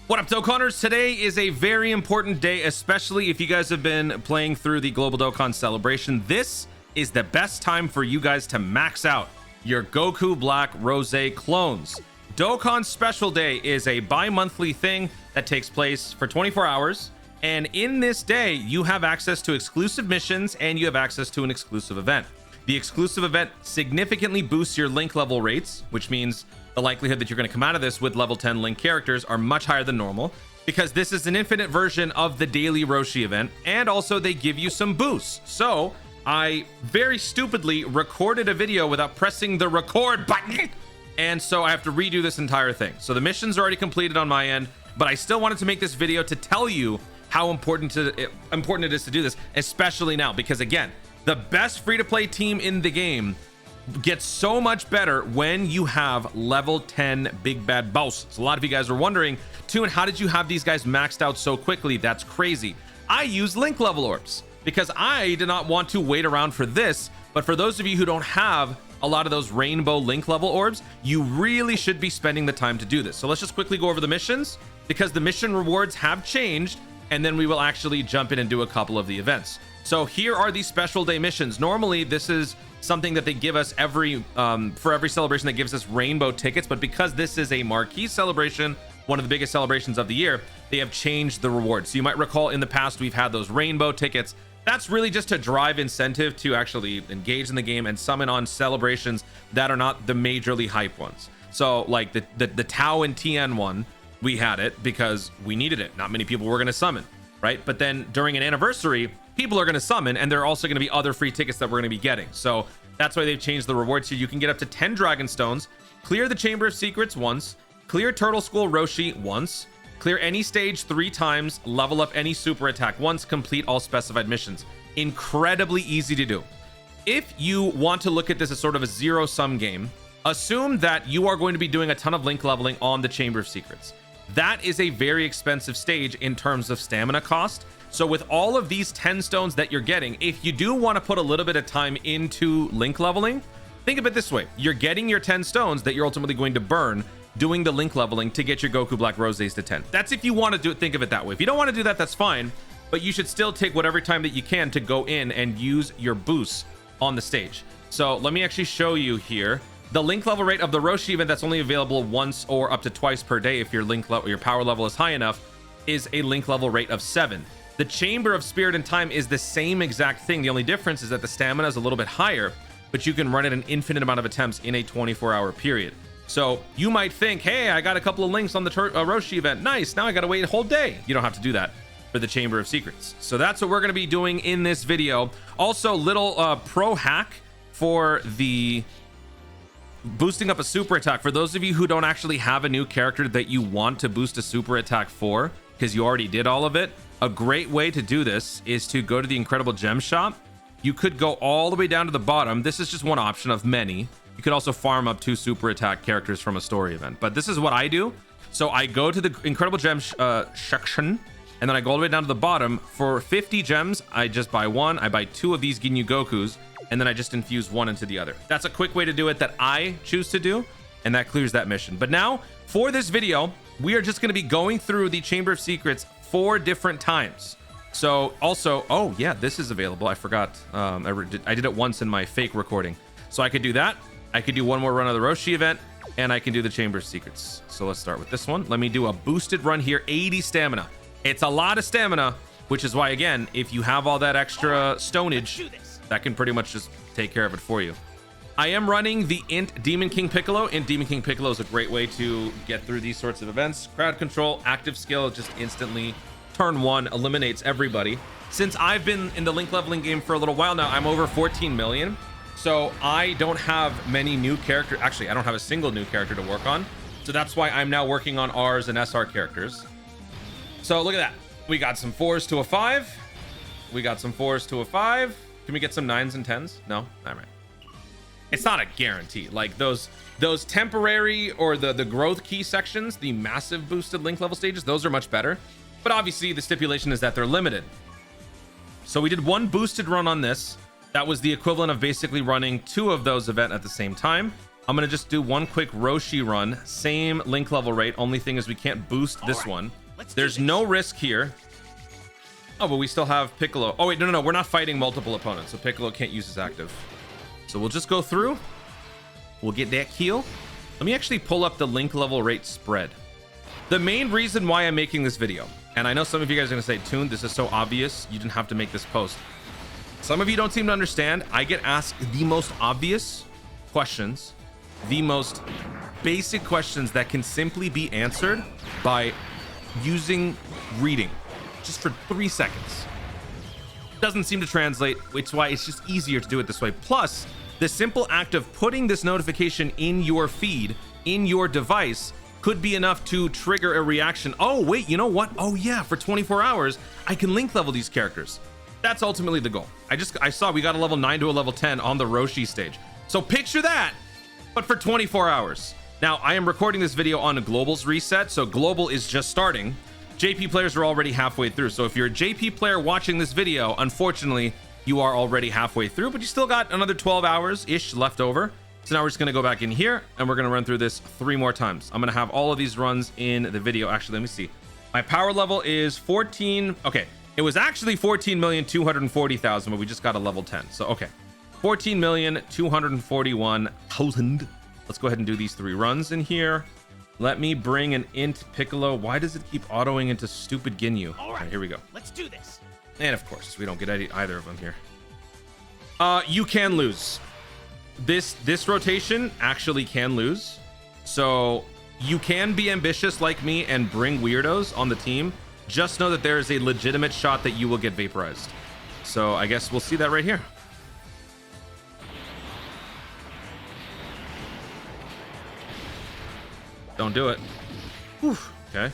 What up, Dokkanners? Today is a very important day, especially if you guys have been playing through the Global Dokkan celebration. This is the best time for you guys to max out your Goku Black Rose clones. Dokkan Special Day is a bi-monthly thing that takes place for 24 hours. And in this day, you have access to exclusive missions and you have access to an exclusive event. The exclusive event significantly boosts your link level rates, which means the likelihood that you're going to come out of this with level 10 link characters are much higher than normal, because this is an infinite version of the daily Roshi event, and also they give you some boosts. So I very stupidly recorded a video without pressing the record button, and so I have to redo this entire thing. So the mission's already completed on my end, but I still wanted to make this video to tell you how important it is to do this, especially now, because again, the best free-to-play team in the game gets so much better when you have level 10 big bad bosses. A lot of you guys are wondering, Toon, how did you have these guys maxed out so quickly? That's crazy. I use link level orbs because I did not want to wait around for this. But for those of you who don't have a lot of those rainbow link level orbs, you really should be spending the time to do this. So let's just quickly go over the missions, because the mission rewards have changed, and then we will actually jump in and do a couple of the events. So here are the special day missions. Normally this is something that they give us every for every celebration that gives us rainbow tickets, but because this is a marquee celebration, one of the biggest celebrations of the year, they have changed the rewards. So you might recall in the past we've had those rainbow tickets. That's really just to drive incentive to actually engage in the game and summon on celebrations that are not the majorly hype ones. So like the Tao and Tien one, we had it because we needed it. Not many people were going to summon, right? But then during an anniversary, people are going to summon, and there are also going to be other free tickets that we're going to be getting. So that's why they've changed the rewards here. You can get up to 10 Dragon Stones, clear the Chamber of Secrets once, clear Turtle School Roshi once, clear any stage 3 times, level up any super attack once, complete all specified missions. Incredibly easy to do. If you want to look at this as sort of a zero-sum game, assume that you are going to be doing a ton of link leveling on the Chamber of Secrets. That is a very expensive stage in terms of stamina cost. So with all of these 10 stones that you're getting, if you do want to put a little bit of time into link leveling, think of it this way. You're getting your 10 stones that you're ultimately going to burn doing the link leveling to get your Goku Black Roses to 10. That's if you want to do it, think of it that way. If you don't want to do that, that's fine, but you should still take whatever time that you can to go in and use your boosts on the stage. So let me actually show you here. The link level rate of the Roshi event that's only available once or up to twice per day if your link level, your power level is high enough, is a link level rate of 7. The Chamber of Spirit and Time is the same exact thing. The only difference is that the stamina is a little bit higher, but you can run it an infinite amount of attempts in a 24-hour period. So you might think, hey, I got a couple of links on the Roshi event. Nice. Now I got to wait a whole day. You don't have to do that for the Chamber of Secrets. So that's what we're going to be doing in this video. Also, little pro hack for the boosting up a super attack. For those of you who don't actually have a new character that you want to boost a super attack for, because you already did all of it, a great way to do this is to go to the Incredible Gem Shop. You could go all the way down to the bottom. This is just one option of many. You could also farm up 2 super attack characters from a story event, but this is what I do. So I go to the Incredible Gem section, and then I go all the way down to the bottom. For 50 gems, I just buy 1. I buy 2 of these Ginyu Gokus, and then I just infuse one into the other. That's a quick way to do it that I choose to do, and that clears that mission. But now, for this video, we are just going to be going through the Chamber of Secrets 4 different times. So also, oh yeah, this is available. I forgot. I did it once in my fake recording. So I could do that. I could do one more run of the Roshi event, and I can do the Chamber of Secrets. So let's start with this one. Let me do a boosted run here. 80 stamina. It's a lot of stamina, which is why, again, if you have all that extra stonage, that can pretty much just take care of it for you. I am running the Int Demon King Piccolo. Int Demon King Piccolo is a great way to get through these sorts of events. Crowd control, active skill, just instantly turn 1 eliminates everybody. Since I've been in the link leveling game for a little while now, I'm over 14 million. So I don't have many new characters. Actually, I don't have a single new character to work on. So that's why I'm now working on Rs and SR characters. So look at that. We got some 4s to a 5. We got some 4s to a 5. Can we get some 9s and 10s? No? All right. It's not a guarantee. Like those temporary or the growth key sections, the massive boosted link level stages, those are much better. But obviously the stipulation is that they're limited. So we did 1 boosted run on this. That was the equivalent of basically running 2 of those events at the same time. I'm gonna just do one quick Roshi run, same link level rate. Only thing is we can't boost this one. There's no risk here. Oh, but we still have Piccolo. Oh wait, no, we're not fighting multiple opponents, so Piccolo can't use his active. So we'll just go through. We'll get that kill. Let me actually pull up the link level rate spread. The main reason why I'm making this video, and I know some of you guys are gonna say, Toon, this is so obvious, you didn't have to make this post. Some of you don't seem to understand. I get asked the most obvious questions, the most basic questions that can simply be answered by using reading just for 3 seconds. Doesn't seem to translate, which is why it's just easier to do it this way. Plus, the simple act of putting this notification in your feed, in your device, could be enough to trigger a reaction. Oh, wait, you know what? Oh yeah, for 24 hours, I can link level these characters. That's ultimately the goal. I saw we got a level 9 to a level 10 on the Roshi stage. So picture that, but for 24 hours. Now, I am recording this video on a Global's reset, so Global is just starting. JP players are already halfway through. So if you're a JP player watching this video, unfortunately, you are already halfway through, but you still got another 12 hours-ish left over. So now we're just gonna go back in here and we're gonna run through this 3 more times. I'm gonna have all of these runs in the video. Actually, let me see. My power level is 14. Okay, it was actually 14,240,000, but we just got a level 10. So, okay, 14,241,000. Let's go ahead and do these 3 runs in here. Let me bring an int Piccolo. Why does it keep autoing into stupid Ginyu? All right, here we go. Let's do this. And of course, we don't get either of them here. You can lose. This rotation actually can lose. So you can be ambitious like me and bring weirdos on the team. Just know that there is a legitimate shot that you will get vaporized. So I guess we'll see that right here. Don't do it. Whew. Okay.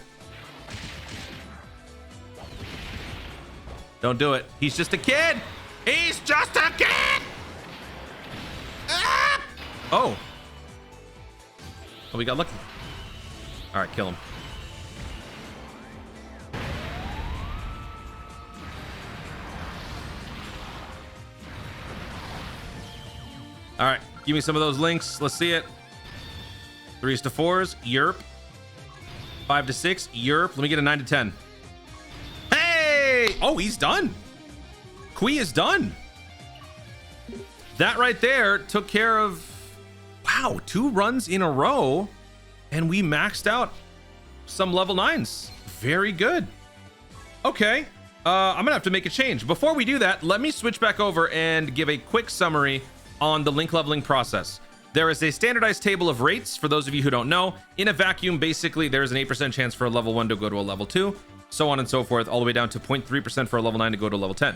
Don't do it. He's just a kid. He's just a kid. Ah! Oh. Oh, we got lucky. All right, kill him. All right, give me some of those links. Let's see it. 3s to 4s, Yerp. 5 to 6, Yerp. Let me get a 9 to 10. Hey! Oh, he's done. Kui is done. That right there took care of, wow, 2 runs in a row, and we maxed out some level 9s. Very good. Okay, I'm gonna have to make a change. Before we do that, let me switch back over and give a quick summary on the link leveling process. There is a standardized table of rates for those of you who don't know. In a vacuum, basically, there's an 8% chance for a level 1 to go to a level 2, so on and so forth, all the way down to 0.3% for a level 9 to go to a level 10.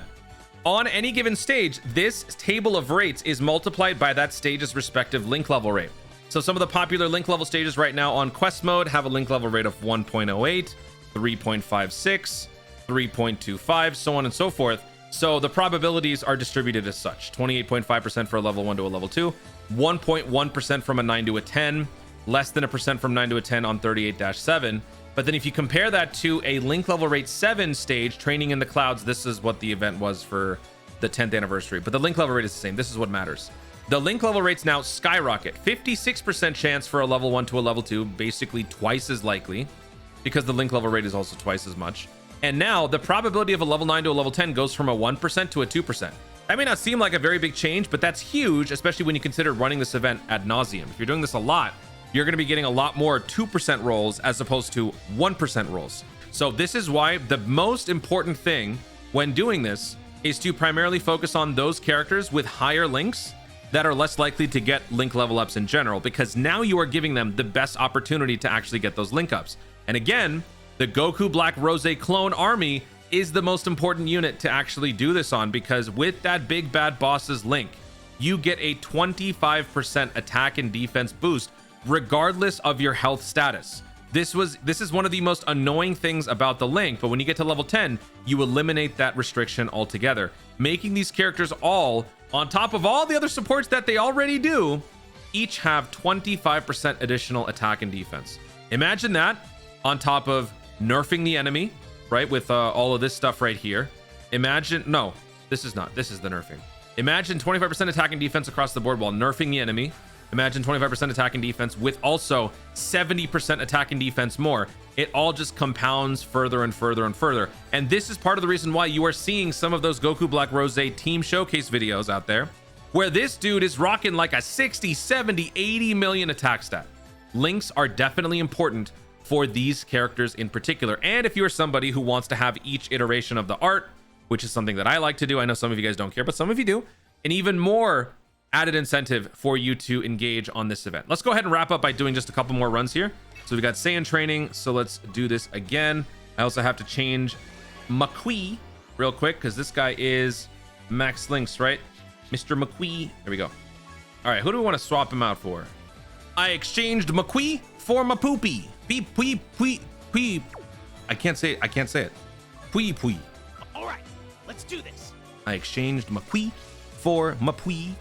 On any given stage, this table of rates is multiplied by that stage's respective link level rate. So some of the popular link level stages right now on quest mode have a link level rate of 1.08, 3.56, 3.25, so on and so forth. So the probabilities are distributed as such: 28.5% for a level 1 to a level 2, 1.1% from a 9 to a 10, less than a percent from 9 to a 10 on 38-7. But then if you compare that to a link level rate 7 stage, Training in the Clouds, this is what the event was for the 10th anniversary. But the link level rate is the same. This is what matters. The link level rates now skyrocket. 56% chance for a level 1 to a level 2, basically twice as likely, because the link level rate is also twice as much. And now the probability of a level 9 to a level 10 goes from a 1% to a 2%. That may not seem like a very big change, but that's huge, especially when you consider running this event ad nauseum. If you're doing this a lot, you're going to be getting a lot more 2% rolls as opposed to 1% rolls. So this is why the most important thing when doing this is to primarily focus on those characters with higher links that are less likely to get link level ups in general, because now you are giving them the best opportunity to actually get those link ups. And again, the Goku Black Rose clone army is the most important unit to actually do this on, because with that big bad boss's link, you get a 25% attack and defense boost regardless of your health status. This is one of the most annoying things about the link, but when you get to level 10, you eliminate that restriction altogether, making these characters all, on top of all the other supports that they already do, each have 25% additional attack and defense. Imagine that on top of nerfing the enemy, right, with all of this stuff right here. Imagine, no, this is not, this is the nerfing. Imagine 25% attack and defense across the board while nerfing the enemy, Imagine 25% attack and defense with also 70% attack and defense more. It all just compounds further and further and further. And this is part of the reason why you are seeing some of those Goku Black Rose team showcase videos out there, where this dude is rocking like a 60, 70, 80 million attack stat. Links are definitely important for these characters in particular. And if you're somebody who wants to have each iteration of the art, which is something that I like to do, I know some of you guys don't care, but some of you do, an even more added incentive for you to engage on this event. Let's go ahead and wrap up by doing just a couple more runs here. So we got Saiyan training, so let's do this again. I also have to change McQuee real quick because this guy is Max Links, right? Mr. McQuee. There we go. All right, who do we want to swap him out for? I exchanged McQuee for Mapoopy. Beep, pee, pee, pee. I can't say it. Pee, pee. All right, let's do this. I exchanged McQuee for Mapui.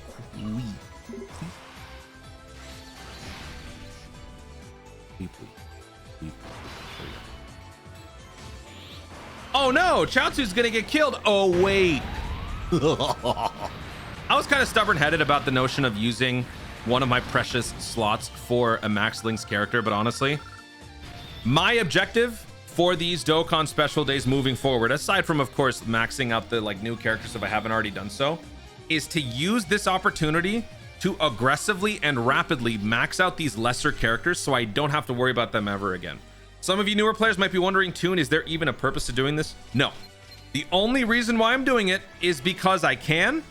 Oh no, Chaozu's gonna get killed. Oh wait. I was kind of stubborn-headed about the notion of using one of my precious slots for a Max Link's character, but honestly, my objective for these Dokkan special days moving forward, aside from of course maxing out the like new characters if I haven't already done so, is to use this opportunity to aggressively and rapidly max out these lesser characters so I don't have to worry about them ever again. Some of you newer players might be wondering, Toon, is there even a purpose to doing this? No. The only reason why I'm doing it is because I can,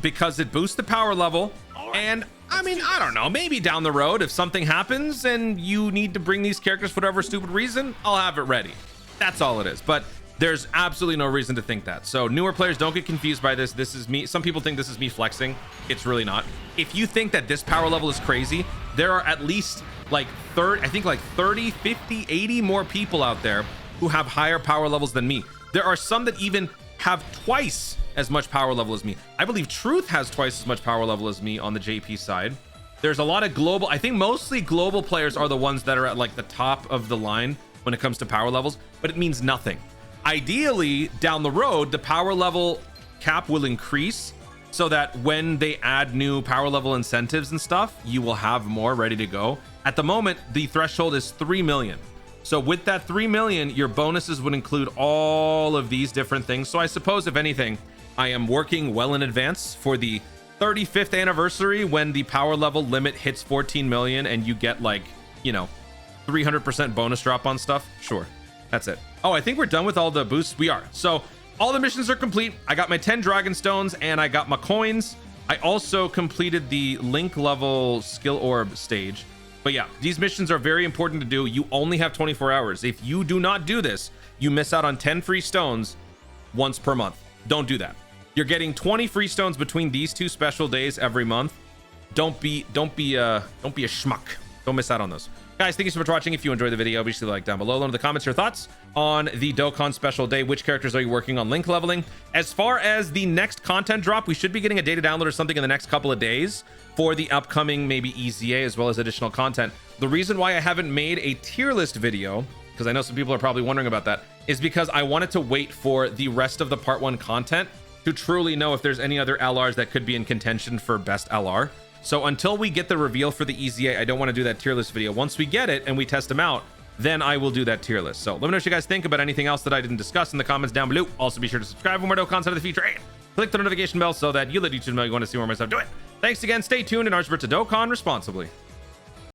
because it boosts the power level, and I mean, I don't know, maybe down the road if something happens and you need to bring these characters for whatever stupid reason, I'll have it ready. That's all it is. But there's absolutely no reason to think that. So newer players, don't get confused by this. This is me. Some people think this is me flexing. It's really not. If you think that this power level is crazy, there are at least like 30, 50, 80 more people out there who have higher power levels than me. There are some that even have twice as much power level as me. I believe Truth has twice as much power level as me on the JP side. There's a lot of global, I think mostly global players are the ones that are at like the top of the line when it comes to power levels, but it means nothing. Ideally, down the road, the power level cap will increase so that when they add new power level incentives and stuff, you will have more ready to go. At the moment, the threshold is 3 million. So with that 3 million, your bonuses would include all of these different things. So I suppose if anything, I am working well in advance for the 35th anniversary when the power level limit hits 14 million and you get like, you know, 300% bonus drop on stuff. Sure, that's it. Oh, I think we're done with all the boosts. We are. So all the missions are complete. I got my 10 dragon stones and I got my coins. I also completed the link level skill orb stage. But yeah, these missions are very important to do. You only have 24 hours. If you do not do this, you miss out on 10 free stones once per month. Don't do that. You're getting 20 free stones between these two special days every month. Don't be a schmuck. Don't miss out on those. Guys, thank you so much for watching. If you enjoyed the video, obviously like down below. Let me know in the comments your thoughts on the Dokkan special day. Which characters are you working on link leveling? As far as the next content drop, we should be getting a data download or something in the next couple of days for the upcoming maybe EZA as well as additional content. The reason why I haven't made a tier list video, because I know some people are probably wondering about that, is because I wanted to wait for the rest of the part 1 content to truly know if there's any other LRs that could be in contention for best LR. So until we get the reveal for the EZA, I don't want to do that tier list video. Once we get it and we test them out, then I will do that tier list. So let me know what you guys think about anything else that I didn't discuss in the comments down below. Also be sure to subscribe for more Dokkan content of the future and click the notification bell so that you let YouTube know you want to see more of my stuff. Do it. Thanks again. Stay tuned and remember to Dokkan responsibly.